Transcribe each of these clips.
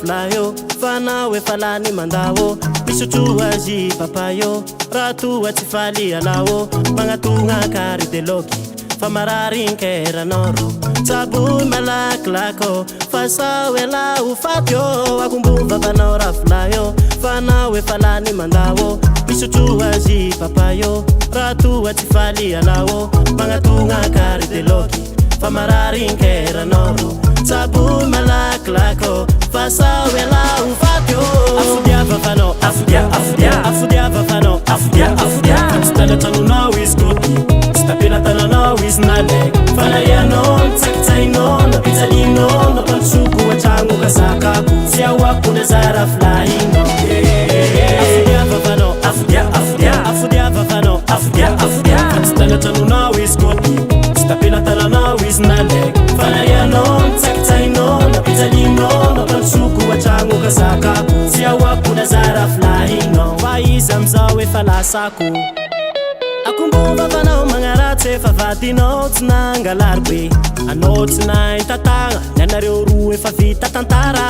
flayo fanao efa lany mandao misotro azy papayo raha toa tsy faly alao magnatogna kary de loky fa mararink'eranoro tsaboy malaklako fa sao ela ho fatyo akombovavanao raha flayo fanao efa lany mandao misotro azy papayo raha toa tsy faly alao magnatogna kary de loky fa mararink'eranoro tsaboy malaklako fa sao ela ho fatyo Afodia vavano Afodia Afodia Afodia vavano Afodia Afodia Stana tanonao izy koty stapela tananao izy nalek fanarianao tsakitsainao napitsalinao nampandosoko antragno kasakako sy aoakona zara flahinao Afodia vavano Afodia Afodia Afodia vavano Afodia Afodia stana tanonao izy koty stapela tananao izy nalek fanarianao tsakitsainao napitsalinao nampandosoko antragno kasakako sy aoakona zara flahinao fa izy amizao efa lasako akombovavanao magnaratsy efa vadinao tsy nangalary be anao tsy naintantagna ny anareo roa efa vita tantara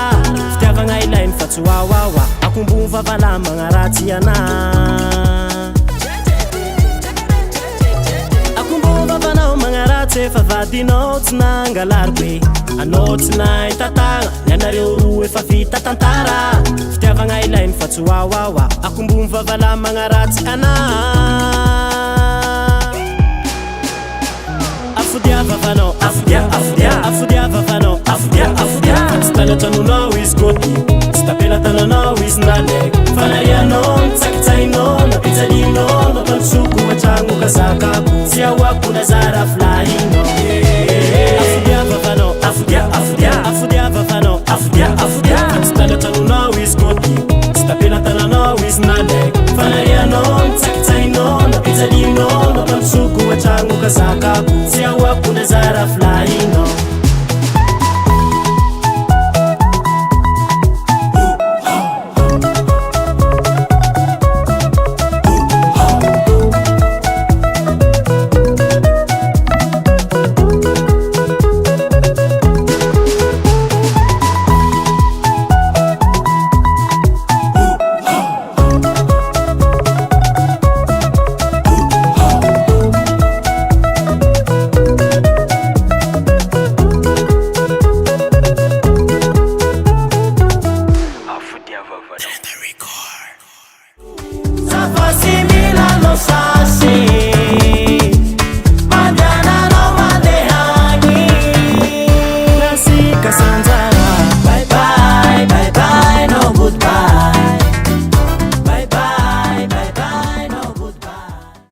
fitiavagna ilainy fa tsy oaoaoa akombovavana magnaratsy ana akombovavanao magnaratsy efa vadinao tsy nangalary be anao tsy naintantagna ny anareo roa efa vita tantara fitiavagna ilainy fa tsy oaoaoa akombovavana magnaratsy ana Afodia vavano Afodia Afodia Afodia vavano Afodia Afodia stana tanonao izy koty stapela tananao izy nalek fanarianao tsakitsainao napitsalinao nampandosoko antragno kasakako sy aoakona zara flahinao Afodia vavano Afodia Afodia Afodia vavano Afodia Afodia stana tanonao izy koty stapela tananao izy nalek fanarianao tsakitsainao napitsalinao nampandosoko antragno kasakako sy aoakona zara flahinao